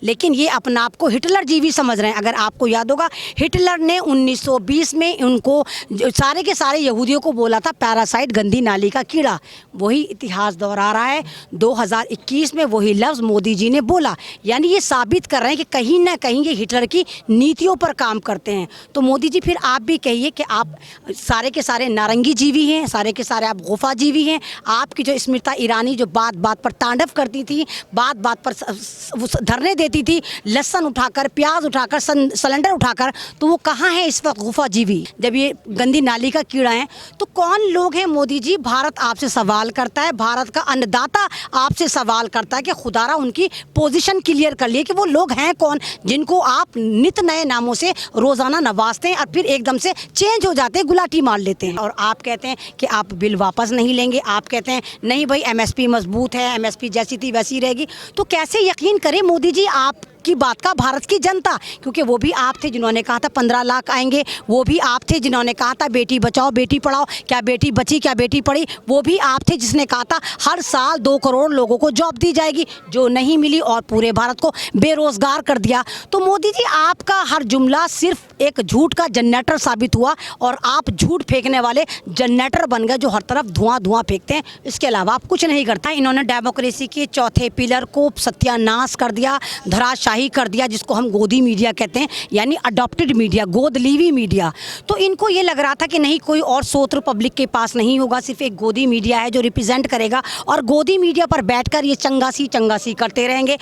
लेकिन ये अपने आप को हिटलर जीवी समझ रहे हैं। अगर आपको याद होगा, हिटलर ने 1920 में उनको सारे के सारे यहूदियों को बोला था पैरासाइट, गंदी नाली का कीड़ा। वही इतिहास दोहरा रहा है। 2021 में वही लफ्ज़ मोदी जी ने बोला। यानी ये साबित कर रहे हैं कि कहीं ना कहीं ये हिटलर की नीतियों पर काम करते हैं। तो मोदी जी फिर आप भी कहिए कि आप सारे के सारे नारंगी जीवी हैं, सारे के सारे आप गुफा जीवी हैं। आपकी जो स्मृति ईरानी जो बात बात पर तांडव करती थी, बात बात पर धरने देती थी, लहसुन उठाकर, प्याज उठाकर, सिलेंडर उठाकर, तो वो कहाँ है इस वक्त गुफा जीवी, जब ये गंदी नाली का कीड़ा है। तो कौन लोग हैं मोदी जी? भारत आपसे सवाल करता है, भारत का अन्नदाता आपसे सवाल करता है कि खुदारा उनकी पोजीशन क्लियर कर लिए कि वो लोग हैं कौन जिनको आप नित नए नामों से रोज़ाना नवाजते हैं और फिर एकदम से चेंज हो जाते हैं, गुलाटी मार लेते हैं। और आप कहते हैं कि आप बिल वापस नहीं लेंगे, आप कहते हैं नहीं भाई एमएसपी मजबूत है, एमएसपी जैसी थी वैसी रहेगी। तो कैसे यकीन करे मोदी जी आप की बात का भारत की जनता? क्योंकि वो भी आप थे जिन्होंने कहा था 15 लाख आएंगे, वो भी आप थे जिन्होंने कहा था बेटी बचाओ बेटी पढ़ाओ। क्या बेटी बची, क्या बेटी पढ़ी? वो भी आप थे जिसने कहा था हर साल 2 करोड़ लोगों को जॉब दी जाएगी, जो नहीं मिली और पूरे भारत को बेरोजगार कर दिया। तो मोदी जी आपका हर जुमला सिर्फ एक झूठ का जनरेटर साबित हुआ और आप झूठ फेंकने वाले जनरेटर बन गए जो हर तरफ धुआं धुआं फेंकते हैं। इसके अलावा आप कुछ नहीं करता। इन्होंने डेमोक्रेसी के चौथे पिलर को सत्यानाश कर दिया, धराशायी कर दिया, जिसको हम गोदी मीडिया कहते हैं, यानी अडॉप्टेड मीडिया, गोद लीवी मीडिया। तो इनको ये लग रहा था कि नहीं कोई और स्रोत पब्लिक के पास नहीं होगा, सिर्फ एक गोदी मीडिया है जो रिप्रेजेंट करेगा और गोदी मीडिया पर बैठकर ये चंगासी करते रहेंगे।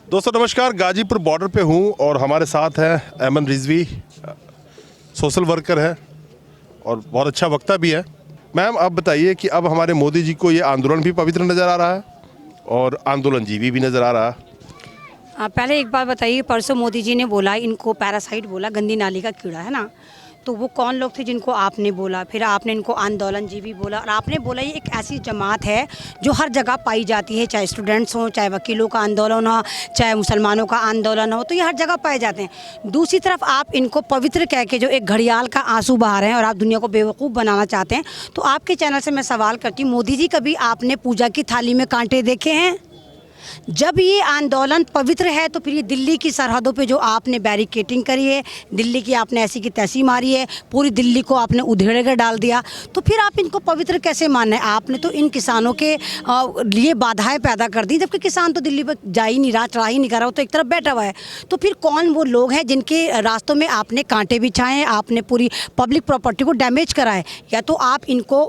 दोस्तों नमस्कार, गाजीपुर बॉर्डर पे हूँ और हमारे साथ है ऐमन रिजवी, सोशल वर्कर है और बहुत अच्छा वक्ता भी है। मैम आप बताइए कि अब हमारे मोदी जी को ये आंदोलन भी पवित्र नज़र आ रहा है और आंदोलन जीवी भी नज़र आ रहा है। पहले एक बात बताइए, परसों मोदी जी ने बोला इनको पैरासाइट बोला, गंदी नाली का कीड़ा है ना, तो वो कौन लोग थे जिनको आपने बोला? फिर आपने इनको आंदोलन जीवी बोला और आपने बोला ये एक ऐसी जमात है जो हर जगह पाई जाती है, चाहे स्टूडेंट्स हों, चाहे वकीलों का आंदोलन हो, चाहे मुसलमानों का आंदोलन हो, तो ये हर जगह पाए जाते हैं। दूसरी तरफ आप इनको पवित्र कह के जो एक घड़ियाल का आंसू बहा रहे हैं और आप दुनिया को बेवकूफ़ बनाना चाहते हैं। तो आपके चैनल से मैं सवाल करती हूँ, मोदी जी कभी आपने पूजा की थाली में कांटे देखे हैं? जब ये आंदोलन पवित्र है तो फिर ये दिल्ली की सरहदों पे जो आपने बैरिकेटिंग करी है, दिल्ली की आपने ऐसी की तैसी मारी है, पूरी दिल्ली को आपने उधेड़ कर डाल दिया, तो फिर आप इनको पवित्र कैसे मानना है? आपने तो इन किसानों के लिए बाधाएं पैदा कर दी, जबकि किसान तो दिल्ली पर जा ही नहीं रहा, चढ़ा ही नहीं कर रहा, तो एक तरफ बैठा हुआ है। तो फिर कौन वो लोग हैं जिनके रास्तों में आपने कांटे बिछाए हैं, आपने पूरी पब्लिक प्रॉपर्टी को डैमेज करा है? या तो आप इनको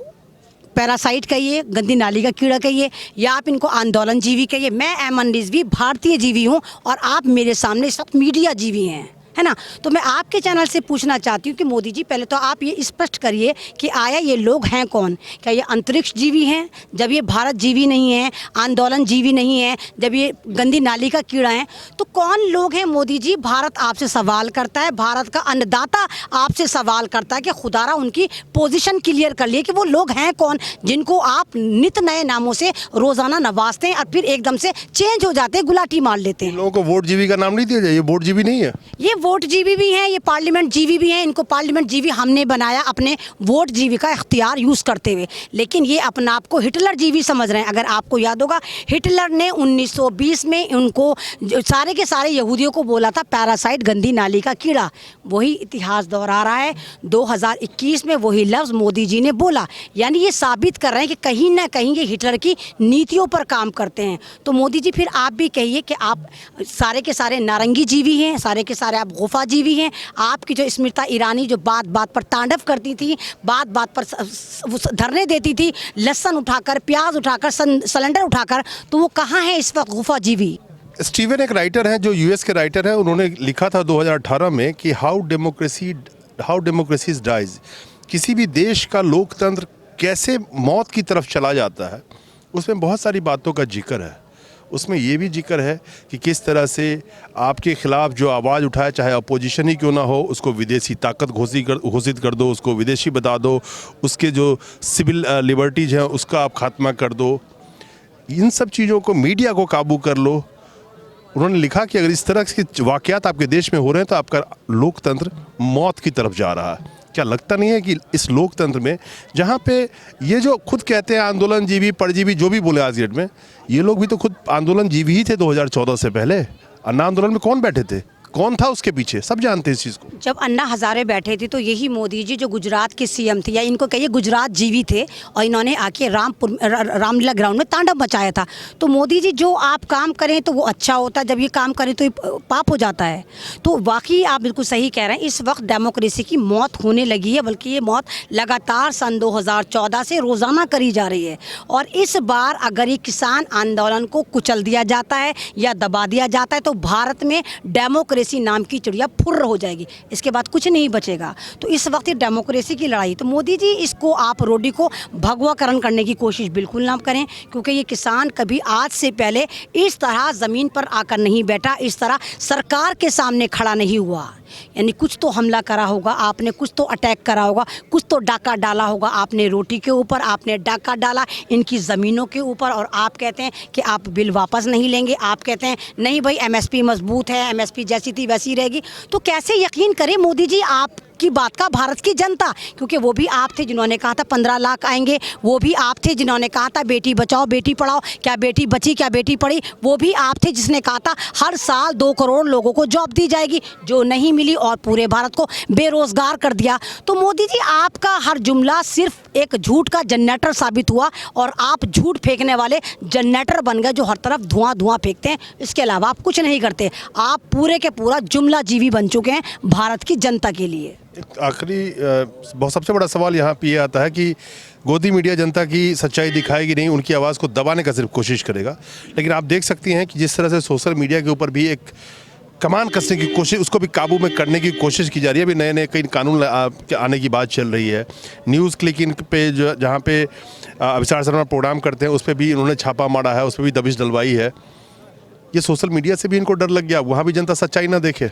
पैरासाइट कहिए, गंदी नाली का कीड़ा कहिए, या आप इनको आंदोलन जीवी कहिए। मैं ऐमन रिजवी भारतीय जीवी हूँ और आप मेरे सामने इस वक्त मीडिया जीवी हैं, है ना। तो मैं आपके चैनल से पूछना चाहती हूँ कि मोदी जी पहले तो आप ये स्पष्ट करिए कि आया ये लोग हैं कौन? क्या ये अंतरिक्ष जीवी हैं? जब ये भारत जीवी नहीं है, आंदोलन जीवी नहीं है, जब ये गंदी नाली का कीड़ा है, तो कौन लोग हैं मोदी जी? भारत आपसे सवाल करता है, भारत का अन्नदाता आपसे सवाल करता है कि खुदारा उनकी पोजीशन क्लियर कर लिए कि वो लोग हैं कौन जिनको आप नित नए नामों से रोज़ाना नवाजते हैं और फिर एकदम से चेंज हो जाते हैं, गुलाटी मार लेते हैं। लोगों को वोट जीवी का नाम नहीं दिया जाए, ये वोट जीवी नहीं है, ये वोट जीवी भी हैं, ये पार्लियामेंट जीवी भी हैं। इनको पार्लियामेंट जीवी हमने बनाया अपने वोट जीवी का इख्तियार यूज़ करते हुए, लेकिन ये अपने आप को हिटलर जीवी समझ रहे हैं। अगर आपको याद होगा, हिटलर ने 1920 में उनको सारे के सारे यहूदियों को बोला था पैरासाइट, गंदी नाली का कीड़ा। वही इतिहास दोहरा रहा है। 2021 में वही लफ्ज़ मोदी जी ने बोला। यानी ये साबित कर रहे हैं कि कहीं ना कहीं ये हिटलर की नीतियों पर काम करते हैं। तो मोदी जी फिर आप भी कहिए कि आप सारे के सारे नारंगी जीवी हैं, सारे के सारे आप गुफा जीवी हैं। आपकी जो स्मृति ईरानी जो बात बात पर तांडव करती थी, बात बात पर धरने देती थी, लहसुन उठाकर, प्याज उठाकर, सिलेंडर उठाकर, तो वो कहाँ है इस वक्त गुफा जीवी? स्टीवन एक राइटर हैं जो यूएस के राइटर हैं, उन्होंने लिखा था 2018 में कि हाउ डेमोक्रेसी डाइज, किसी भी देश का लोकतंत्र कैसे मौत की तरफ चला जाता है। उसमें बहुत सारी बातों का जिक्र है। उसमें ये भी जिक्र है कि किस तरह से आपके ख़िलाफ़ जो आवाज़ उठाए, चाहे अपोजिशन ही क्यों ना हो, उसको विदेशी ताकत घोषित कर दो, उसको विदेशी बता दो, उसके जो सिविल लिबर्टीज़ हैं उसका आप खात्मा कर दो, इन सब चीज़ों को, मीडिया को काबू कर लो। उन्होंने लिखा कि अगर इस तरह के वाकयात आपके देश में हो रहे हैं तो आपका लोकतंत्र मौत की तरफ जा रहा है। क्या लगता नहीं है कि इस लोकतंत्र में, जहाँ पे ये जो खुद कहते हैं आंदोलन जीवी परजीवी जो भी बोले आज की डेट में, ये लोग भी तो खुद आंदोलन जीवी ही थे 2014 से पहले। अन्ना आंदोलन में कौन बैठे थे, कौन था उसके पीछे, सब जानते हैं इस चीज़ को। जब अन्ना हजारे बैठे थे तो यही मोदी जी जो गुजरात के सीएम थे, या इनको कहिए गुजरात जीवी थे, और इन्होंने आके रामलीला ग्राउंड में तांडव मचाया था। तो मोदी जी जो आप काम करें तो वो अच्छा होता है, जब ये काम करें तो ये पाप हो जाता है। तो वाकई आप बिल्कुल सही कह रहे हैं, इस वक्त डेमोक्रेसी की मौत होने लगी है, बल्कि ये मौत लगातार सन 2014 से रोज़ाना करी जा रही है। और इस बार अगर ये किसान आंदोलन को कुचल दिया जाता है या दबा दिया जाता है तो भारत में डेमोक्रेसी नाम की चिड़िया फुर्र हो जाएगी, इसके बाद कुछ नहीं बचेगा। तो इस वक्त ये डेमोक्रेसी की लड़ाई, तो मोदी जी इसको आप रोडी को भगवाकरण करने की कोशिश बिल्कुल ना करें, क्योंकि ये किसान कभी आज से पहले इस तरह ज़मीन पर आकर नहीं बैठा, इस तरह सरकार के सामने खड़ा नहीं हुआ। यानी कुछ तो हमला करा होगा आपने, कुछ तो अटैक करा होगा, कुछ तो डाका डाला होगा आपने रोटी के ऊपर, आपने डाका डाला इनकी ज़मीनों के ऊपर, और आप कहते हैं कि आप बिल वापस नहीं लेंगे। आप कहते हैं नहीं भाई एमएसपी मजबूत है, एमएसपी जैसी थी वैसी रहेगी। तो कैसे यकीन करे मोदी जी आप की बात का भारत की जनता, क्योंकि वो भी आप थे जिन्होंने कहा था 15 लाख आएंगे, वो भी आप थे जिन्होंने कहा था बेटी बचाओ बेटी पढ़ाओ, क्या बेटी बची क्या बेटी पढ़ी, वो भी आप थे जिसने कहा था हर साल 2 करोड़ लोगों को जॉब दी जाएगी, जो नहीं मिली और पूरे भारत को बेरोजगार कर दिया। तो मोदी जी आपका हर जुमला सिर्फ एक झूठ का जनरेटर साबित हुआ, और आप झूठ फेंकने वाले जनरेटर बन गए जो हर तरफ धुआं धुआं फेंकते हैं। इसके अलावा आप कुछ नहीं करते, आप पूरे के पूरा जुमला जीवी बन चुके हैं भारत की जनता के लिए। आखिरी बहुत सबसे बड़ा सवाल यहाँ पे ये आता है कि गोदी मीडिया जनता की सच्चाई दिखाएगी नहीं, उनकी आवाज़ को दबाने का सिर्फ कोशिश करेगा। लेकिन आप देख सकती हैं कि जिस तरह से सोशल मीडिया के ऊपर भी एक कमान कसने की कोशिश, उसको भी काबू में करने की कोशिश की जा रही है। अभी नए नए कई कानून आने की बात चल रही है। न्यूज़ क्लिक इन पे जहाँ पे विचार शर्मा प्रोग्राम करते हैं उस पर भी इन्होंने छापा मारा है, उस पर भी दबिश डलवाई है। ये सोशल मीडिया से भी इनको डर लग गया, वहाँ भी जनता सच्चाई ना देखे।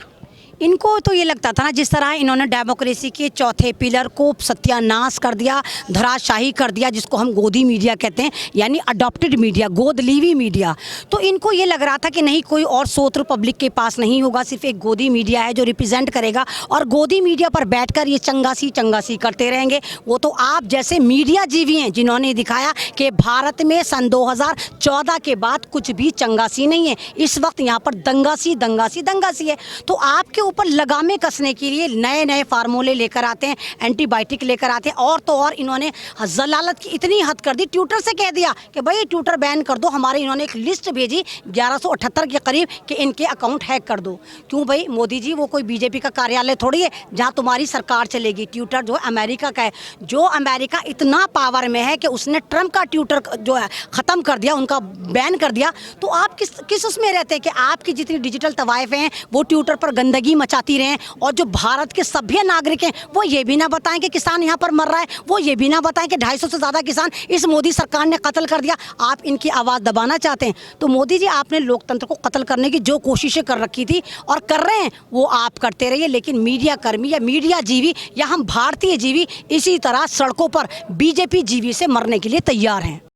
इनको तो ये लगता था ना, जिस तरह इन्होंने डेमोक्रेसी के चौथे पिलर को सत्यानाश कर दिया, धराशाही कर दिया, जिसको हम गोदी मीडिया कहते हैं, यानी अडॉप्टेड मीडिया, गोद लीवी मीडिया। तो इनको ये लग रहा था कि नहीं कोई और स्रोत पब्लिक के पास नहीं होगा, सिर्फ एक गोदी मीडिया है जो रिप्रेजेंट करेगा, और गोदी मीडिया पर बैठकर ये चंगासी करते रहेंगे। वो तो आप जैसे मीडिया जीवी हैं जिन्होंने दिखाया कि भारत में सन 2014 के बाद कुछ भी चंगासी नहीं है, इस वक्त यहाँ पर दंगासी है। तो आपके ऊपर लगामें कसने के लिए नए नए फार्मूले लेकर आते हैं, एंटीबायोटिक लेकर आते हैं, और तो और इन्होंने जलालत की इतनी हद कर दी, ट्विटर से कह दिया कि भाई ट्विटर बैन कर दो। हमारे इन्होंने एक लिस्ट भेजी 1178 के करीब कि इनके अकाउंट हैक कर दो। क्यों भाई मोदी जी, वो कोई बीजेपी का कार्यालय थोड़ी है जहां तुम्हारी सरकार चलेगी। ट्विटर जो अमेरिका का है, जो अमेरिका इतना पावर में है कि उसने ट्रंप का ट्विटर जो है ख़त्म कर दिया, उनका बैन कर दिया। तो आप किस उसमें रहते हैं कि आपकी जितनी डिजिटल तवाइफें हैं वो ट्विटर पर गंदगी मचाती रहें, और जो भारत के सभ्य नागरिक हैं वो ये भी ना बताएं कि किसान यहाँ पर मर रहा है, वो ये भी ना बताएं कि 250 से ज़्यादा किसान इस मोदी सरकार ने कत्ल कर दिया। आप इनकी आवाज़ दबाना चाहते हैं। तो मोदी जी, आपने लोकतंत्र को कत्ल करने की जो कोशिशें कर रखी थी और कर रहे हैं वो आप करते रहिए, लेकिन मीडिया कर्मी या मीडिया जीवी या हम भारतीय जीवी इसी तरह सड़कों पर बीजेपी जीवी से मरने के लिए तैयार हैं।